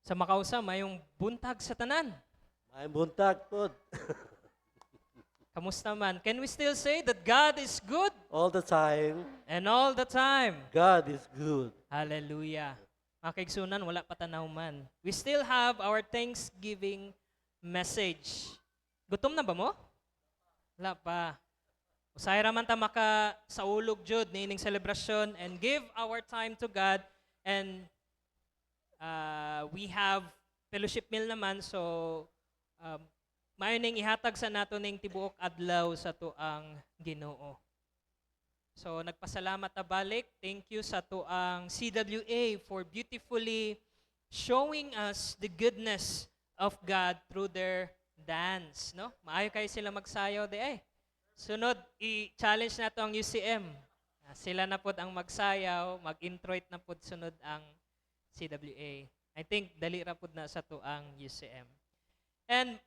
Sa makausa, mayong buntag sa tanan. May buntag pod. Kamusta man? Can we still say that God is good All the time, and all the time? God is good. Hallelujah. Mga kaigsunan, wala pa tanaw man. We still have our Thanksgiving message. Gutom na ba mo? Wala pa. Usay raman ta maka sa ulog jud niining celebration and give our time to God, and we have fellowship meal naman, so um, maayo ning ihatag sa nato ning tibuok adlaw sa tuang Ginoo. So nagpasalamat ta balik. Thank you sa tuang CWA for beautifully showing us the goodness of God through their dance, no? Maayo kayo sila magsayaw di ay. Sunod, i-challenge na to ang UCM. Sila na pod ang magsayaw, mag-introit na pod sunod ang CWA. I think dali ra pod na sa to ang UCM. And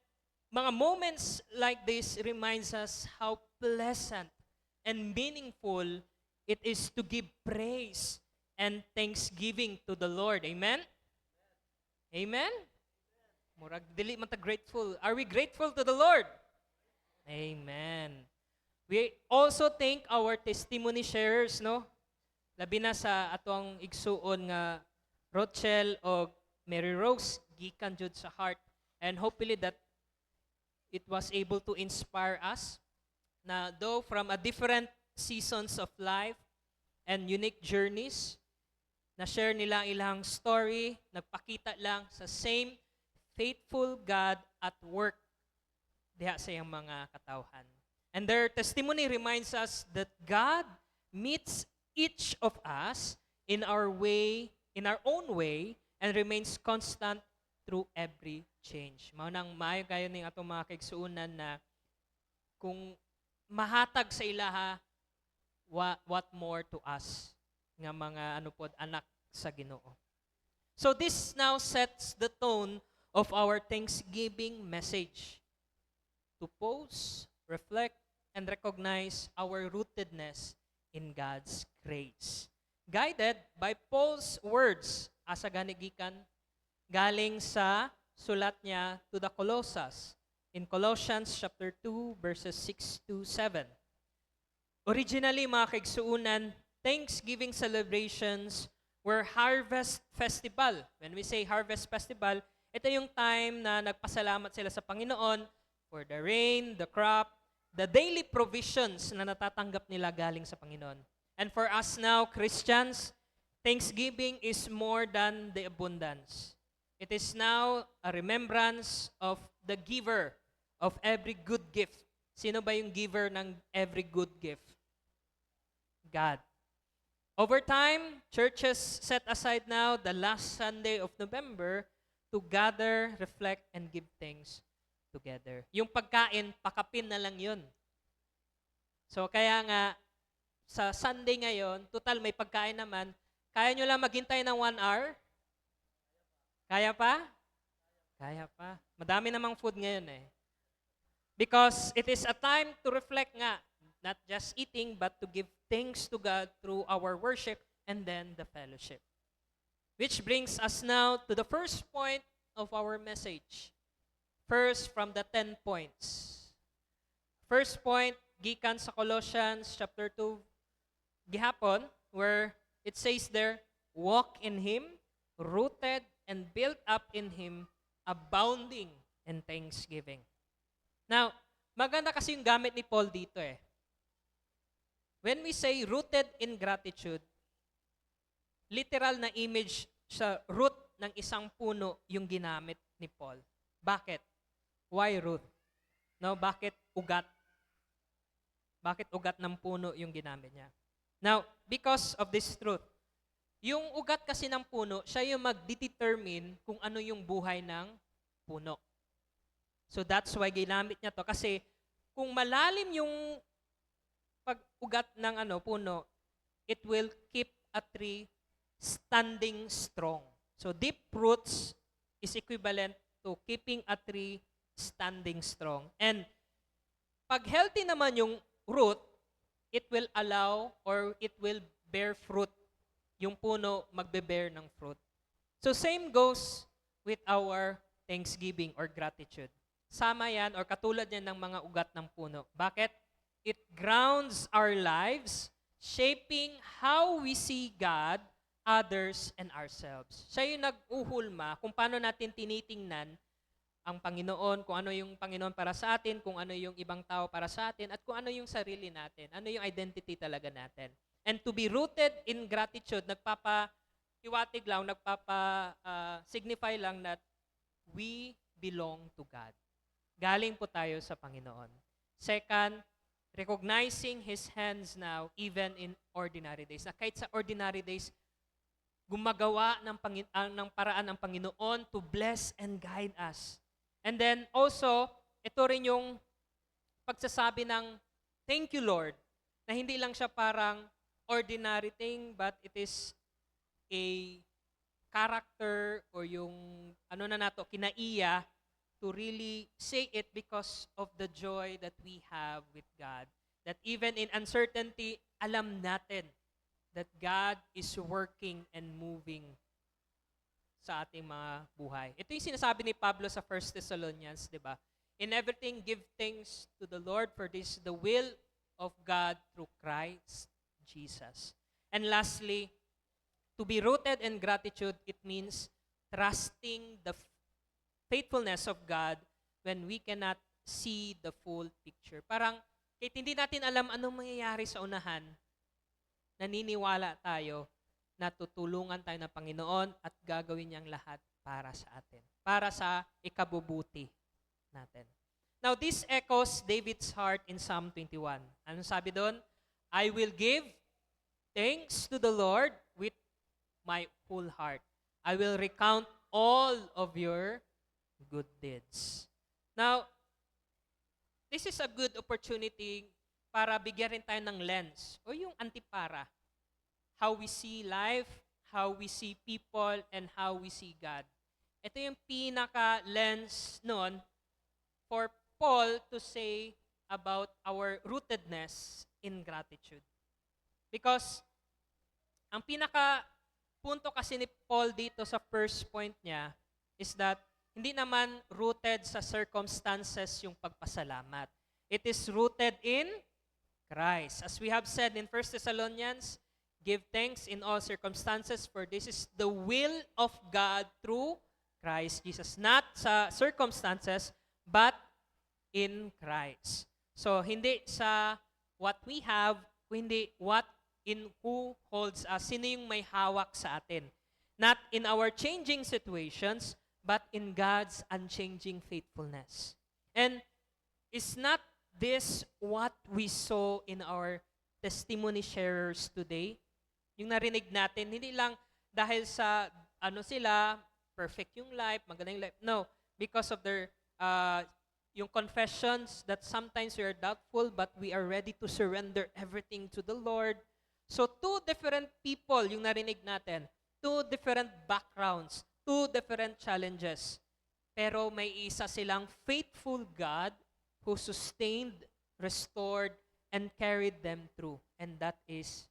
mga moments like this reminds us how pleasant and meaningful it is to give praise and thanksgiving to the Lord. Amen? Amen? Murag dili man ta grateful. Are we grateful to the Lord? Amen. We also thank our testimony sharers, no? Labi na sa atong igsuon nga Rochelle o Mary Rose, gikan jud sa heart. And hopefully that it was able to inspire us na though from a different seasons of life and unique journeys, na share nila ang ilang story, nagpakita lang sa same faithful God at work diha sa iyang mga katawhan. And their testimony reminds us that God meets each of us in our way, in our own way, and remains constant through every change. Mao nang maayo kayo ning atong mga kaigsuonan na kung mahatag sa ilaha, what more to us nga mga ano pod anak sa Ginoo. So this now sets the tone of our Thanksgiving message. To pause, reflect, and recognize our rootedness in God's grace. Guided by Paul's words, asa ganigikan, galing sa sulat niya to the Colossians, in Colossians chapter 2, verses 6 to 7. Originally, mga kaigsuunan, Thanksgiving celebrations were harvest festival. When we say harvest festival, ito yung time na nagpasalamat sila sa Panginoon for the rain, the crop, the daily provisions na natatanggap nila galing sa Panginoon. And for us now, Christians, Thanksgiving is more than the abundance. It is now a remembrance of the giver of every good gift. Sino ba yung giver ng every good gift? God. Over time, churches set aside now the last Sunday of November to gather, reflect, and give thanks together. Yung pagkain, pakapin na lang yun. So kaya nga, sa Sunday ngayon, total may pagkain naman, kaya nyo lang maghintay ng 1 hour? Kaya pa? Kaya pa. Madami namang food ngayon eh. Because it is a time to reflect nga, not just eating, but to give thanks to God through our worship and then the fellowship. Which brings us now to the first point of our message. First, from the 10 points. First point, gikan sa Colossians chapter 2, gihapon, where it says there, walk in Him, rooted and built up in Him, abounding in thanksgiving. Now, maganda kasi yung gamit ni Paul dito eh. When we say rooted in gratitude, literal na image sa root ng isang puno yung ginamit ni Paul. Bakit? Why root? No, bakit ugat? Bakit ugat ng puno yung ginamit niya? Now, because of this truth, yung ugat kasi ng puno, siya yung mag-determine kung ano yung buhay ng puno. So that's why ginamit niya to. Kasi kung malalim yung pag-ugat ng puno, it will keep a tree standing strong. So deep roots is equivalent to keeping a tree standing strong. And pag healthy naman yung root, it will allow or it will bear fruit. Yung puno magbe-bear ng fruit. So same goes with our thanksgiving or gratitude. Sama yan or katulad yan ng mga ugat ng puno. Bakit? It grounds our lives, shaping how we see God, others, and ourselves. Siya yung nag-uhulma kung paano natin tinitingnan ang Panginoon, kung ano yung Panginoon para sa atin, kung ano yung ibang tao para sa atin, at kung ano yung sarili natin, ano yung identity talaga natin. And to be rooted in gratitude, nagpapa-hiwatig lang, nagpapa-signify lang that we belong to God. Galing po tayo sa Panginoon. Second, recognizing His hands now even in ordinary days. Na kahit sa ordinary days, gumagawa ng paraan ang Panginoon to bless and guide us. And then also, ito rin yung pagsasabi ng thank you Lord, na hindi lang siya parang ordinary thing, but it is a character or yung kinaiya to really say it because of the joy that we have with God. That even in uncertainty, alam natin that God is working and moving sa ating mga buhay. Ito yung sinasabi ni Pablo sa 1 Thessalonians, di ba? In everything, give thanks to the Lord, for this is the will of God through Christ Jesus. And lastly, to be rooted in gratitude, it means trusting the faithfulness of God when we cannot see the full picture. Parang, kahit hindi natin alam anong mangyayari sa unahan, naniniwala tayo na tutulungan tayo ng Panginoon at gagawin niyang lahat para sa atin. Para sa ikabubuti natin. Now, this echoes David's heart in Psalm 21. Anong sabi doon? I will give thanks to the Lord with my whole heart. I will recount all of your good deeds. Now, this is a good opportunity para bigyan rin tayo ng lens o yung antipara. How we see life, how we see people, and how we see God. Ito yung pinaka-lens nun for Paul to say about our rootedness in gratitude. Because ang pinaka-punto kasi ni Paul dito sa first point niya is that hindi naman rooted sa circumstances yung pagpasalamat. It is rooted in Christ. As we have said in 1 Thessalonians, give thanks in all circumstances, for this is the will of God through Christ Jesus. Not sa circumstances, but in Christ. So, hindi sa what we have, hindi what in who holds us. Sino yung may hawak sa atin? Not in our changing situations, but in God's unchanging faithfulness. And is not this what we saw in our testimony sharers today? Yung narinig natin, hindi lang dahil sa sila, perfect yung life, magaling life. No, because of their yung confessions that sometimes we are doubtful but we are ready to surrender everything to the Lord. So two different people yung narinig natin, two different backgrounds, two different challenges. Pero may isa silang faithful God who sustained, restored, and carried them through. And that is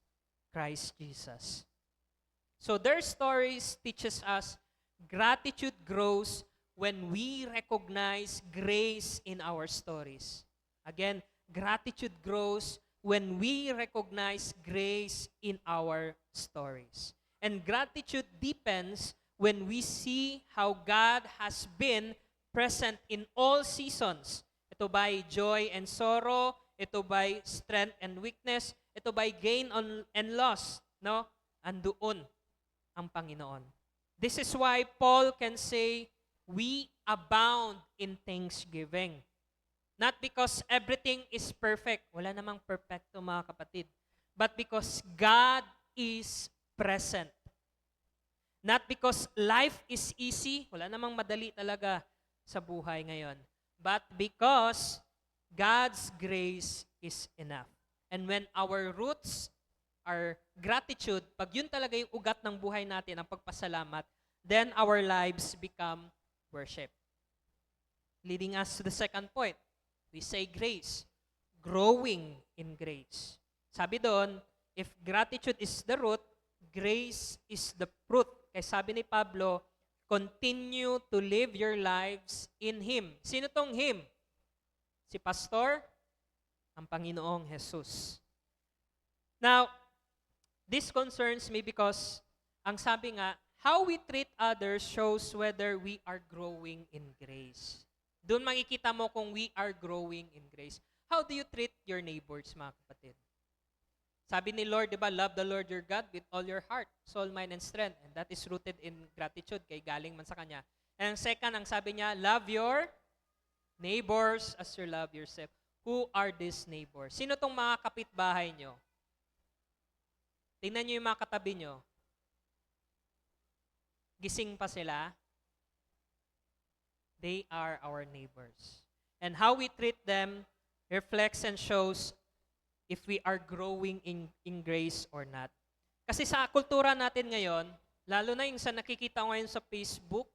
Christ Jesus. So their stories teaches us gratitude grows when we recognize grace in our stories. Again, gratitude grows when we recognize grace in our stories. And gratitude deepens when we see how God has been present in all seasons. Ito by joy and sorrow, ito by strength and weakness, ito by gain and loss, no? Andoon ang Panginoon. This is why Paul can say, we abound in thanksgiving. Not because everything is perfect. Wala namang perfecto, mga kapatid. But because God is present. Not because life is easy. Wala namang madali talaga sa buhay ngayon. But because God's grace is enough. And when our roots are gratitude, pag yun talaga yung ugat ng buhay natin, ang pagpasalamat, then our lives become worship. Leading us to the second point. We say grace. Growing in grace. Sabi doon, if gratitude is the root, grace is the fruit. Kaya sabi ni Pablo, Continue to live your lives in Him. Sino tong Him? Si Pastor, ang Panginoong Jesus. Now, this concerns me because ang sabi nga, how we treat others shows whether we are growing in grace. Doon makikita mo kung we are growing in grace. How do you treat your neighbors, mga kapatid? Sabi ni Lord, di ba, love the Lord your God with all your heart, soul, mind, and strength. And that is rooted in gratitude, kay galing man sa Kanya. And ang second, ang sabi niya, love your neighbors as you love yourself. Who are these neighbors? Sino tong mga kapitbahay nyo? Tingnan nyo yung mga katabi nyo. Gising pa sila. They are our neighbors. And how we treat them reflects and shows if we are growing in grace or not. Kasi sa kultura natin ngayon, lalo na yung sa nakikita ko ngayon sa Facebook,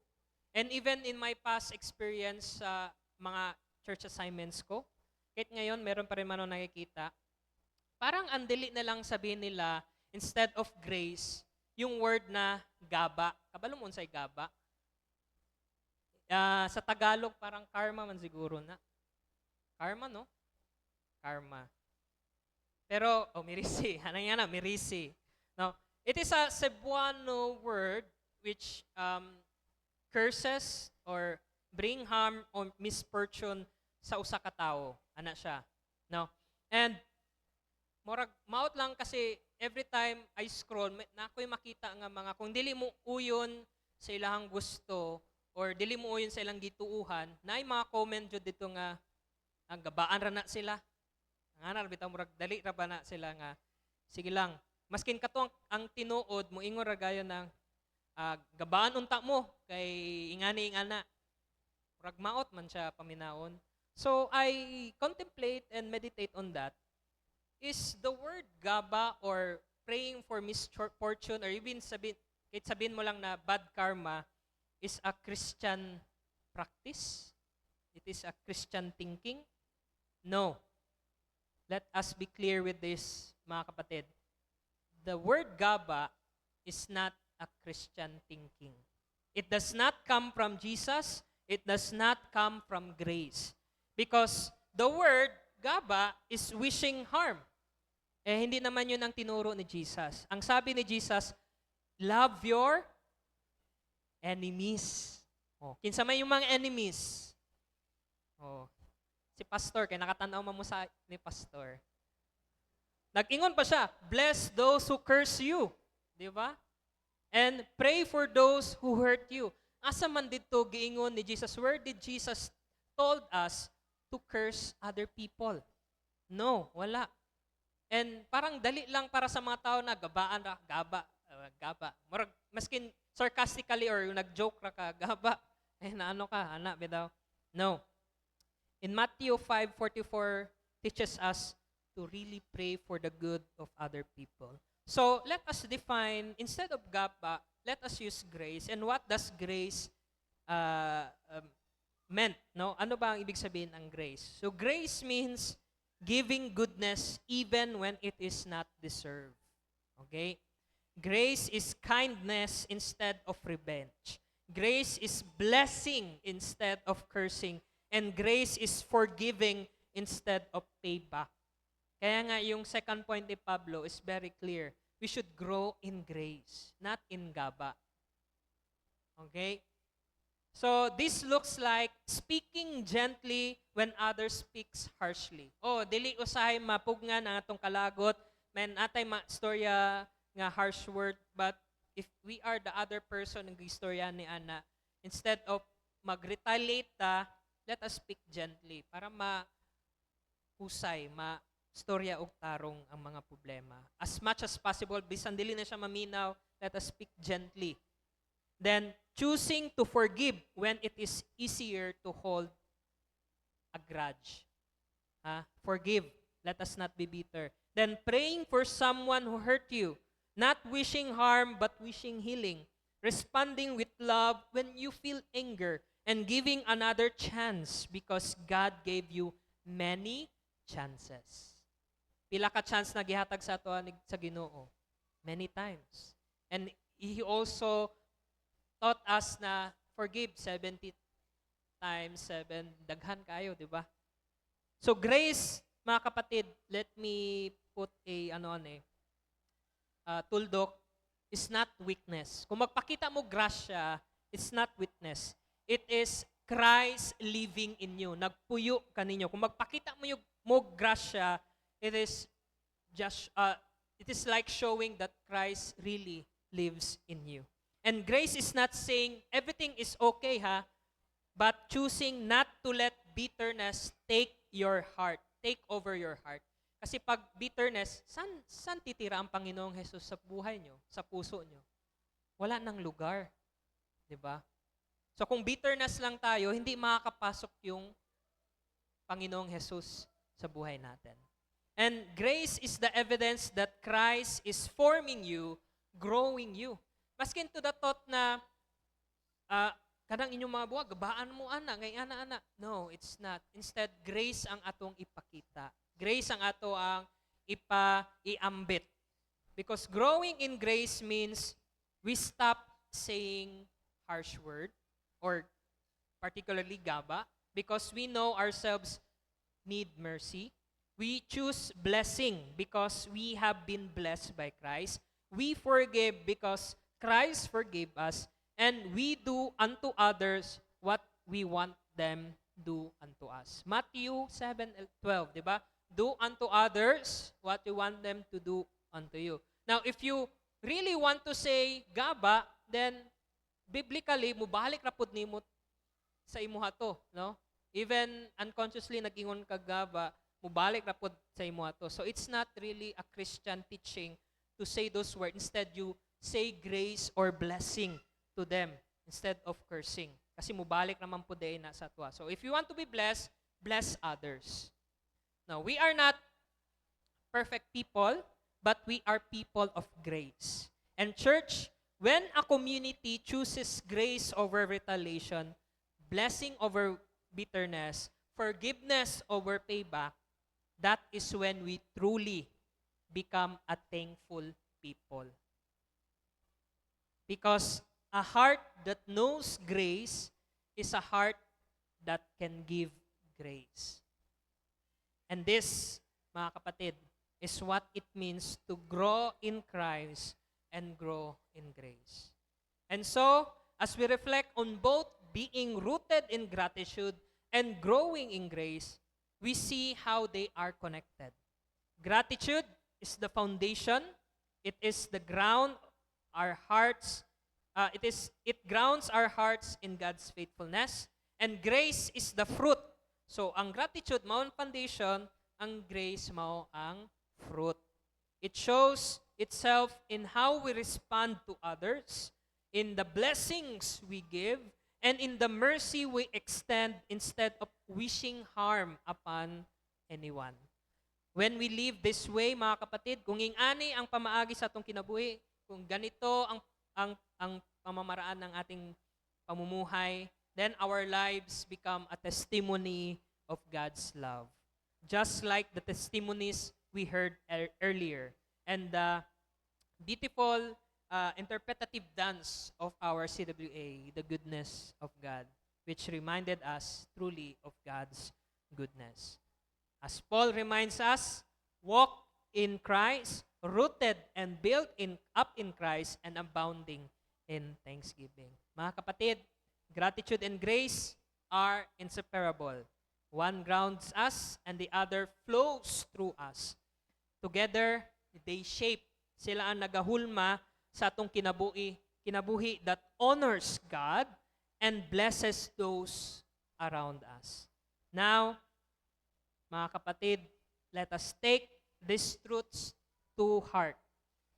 and even in my past experience sa mga church assignments ko, kahit ngayon meron pa rin man ako nakikita, parang andali na lang sabihin nila, instead of grace, yung word na gaba. Kabalo mo unsay gaba? Sa Tagalog, parang karma man siguro na. Karma, no? Karma. Pero, mirisi. Ano yan na? Mirisi. No? It is a Cebuano word which curses or bring harm or misfortune sa usa ka tawo. Ana siya. No? And, maot lang kasi every time I scroll, na ako'y makita nga mga, kung dili mo uyon sa ilang gusto or dili mo uyon sa ilang gituuhan, na mga comment jud dito nga, ang gabaan ra na sila. Nga na, bitaw murag dali ra ba na sila nga, sige lang, maskin kato ang tinuod, mo ingon ra gayon ng gabaan unta mo, kay ingani-ingana. Murag maot man siya paminaon. So, I contemplate and meditate on that. Is the word gaba or praying for misfortune or even sabihin mo lang na bad karma is a Christian practice? It is a Christian thinking? No. Let us be clear with this, mga kapatid. The word gaba is not a Christian thinking. It does not come from Jesus. It does not come from grace. Because the word gaba is wishing harm. Hindi naman yun ang tinuro ni Jesus. Ang sabi ni Jesus, love your enemies. Kinsa may yung mga enemies. Si pastor, kaya nakatanaw mo sa ni pastor. Nag-ingon pa siya, bless those who curse you. Di ba? And pray for those who hurt you. Asa man dito giingon ni Jesus, where did Jesus told us to curse other people? No, wala. And parang dali lang para sa mga tao na gabaan ra, gaba. Murag, maskin sarcastically or yung nag-joke ra ka, gaba. Na ano ka, anak, bitaw. No. In Matthew 5:44 teaches us to really pray for the good of other people. So, let us define, instead of gaba, let us use grace. And what does grace meant? No? Ano ba ang ibig sabihin ng grace? So, grace means giving goodness even when it is not deserved. Okay? Grace is kindness instead of revenge. Grace is blessing instead of cursing. And grace is forgiving instead of payback. Kaya nga yung second point ni Pablo is very clear. We should grow in grace, not in gaba. Okay? So this looks like speaking gently when others speaks harshly. Dili usahay mapugngan ang atong kalagot. Men atay storya nga harsh word, but if we are the other person ng istorya ni Ana, instead of mag-retaliate let us speak gently para ma-husay, ma-storya og tarong ang mga problema. As much as possible, bisan dili na siya maminaw, let us speak gently. Then, choosing to forgive when it is easier to hold a grudge. Forgive. Let us not be bitter. Then, praying for someone who hurt you. Not wishing harm, but wishing healing. Responding with love when you feel anger. And giving another chance because God gave you many chances. Pila ka chance na gihatag sa ato sa Ginoo? Many times. And He also taught us na forgive 70 times 7. Daghan kayo, di ba? So grace, mga kapatid, let me put a tuldok, is not weakness. Kung magpakita mo grasya, it's not weakness. It is Christ living in you. Nagpuyo kaninyo. Kung magpakita mo grasya, it is like showing that Christ really lives in you. And grace is not saying everything is okay, but choosing not to let bitterness take over your heart. Kasi pag bitterness, saan titira ang Panginoong Jesus sa buhay nyo, sa puso nyo? Wala nang lugar. 'Di ba? So kung bitterness lang tayo, hindi makakapasok yung Panginoong Jesus sa buhay natin. And grace is the evidence that Christ is forming you, growing you. Maskin to the thought na kadang inyong mga buwag, gabaan mo ngay ana. No, it's not. Instead, grace ang atong ipakita. Grace ang ato ang iambit. Because growing in grace means we stop saying harsh word or particularly gaba because we know ourselves need mercy. We choose blessing because we have been blessed by Christ. We forgive because Christ forgave us. And we do unto others what we want them do unto us. Matthew 7:12, di ba? Do unto others what you want them to do unto you. Now, if you really want to say gaba, then biblically, mubalik rapod nimo sa imuha to, no? Even unconsciously nag-ingon ka gaba, mubalik rapod sa imuha to. So it's not really a Christian teaching to say those words. Instead, you say grace or blessing to them instead of cursing. Kasi mubalik naman po din na sa tuwa. So if you want to be blessed, bless others. Now, we are not perfect people, but we are people of grace. And church, when a community chooses grace over retaliation, blessing over bitterness, forgiveness over payback, that is when we truly become a thankful people. Because a heart that knows grace is a heart that can give grace. And this, mga kapatid, is what it means to grow in Christ and grow in grace. And so, as we reflect on both being rooted in gratitude and growing in grace, we see how they are connected. Gratitude is the foundation. It is the ground our hearts. It grounds our hearts in God's faithfulness. And grace is the fruit. So, ang gratitude, mao ang foundation, ang grace, mao ang fruit. It shows itself in how we respond to others, in the blessings we give, and in the mercy we extend instead of wishing harm upon anyone. When we live this way, mga kapatid, kung ingani ang pamaagi sa atong kinabuhi, kung ganito ang pamamaraan ng ating pamumuhay, then our lives become a testimony of God's love. Just like the testimonies we heard earlier. And the beautiful interpretative dance of our CWA, the goodness of God, which reminded us truly of God's goodness. As Paul reminds us, walk in Christ, rooted and built up in Christ, and abounding in thanksgiving. Mga kapatid, gratitude and grace are inseparable. One grounds us and the other flows through us. Together, they shape. Sila ang nagahulma sa atong kinabuhi that honors God and blesses those around us. Now, mga kapatid, let us take these truths to heart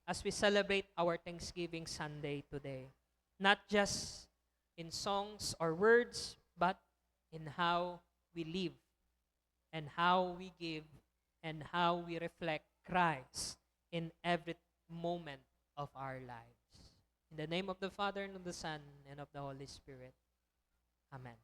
as we celebrate our Thanksgiving Sunday today. Not just in songs or words, but in how we live and how we give and how we reflect Christ in every moment of our lives. In the name of the Father, and of the Son, and of the Holy Spirit. Amen.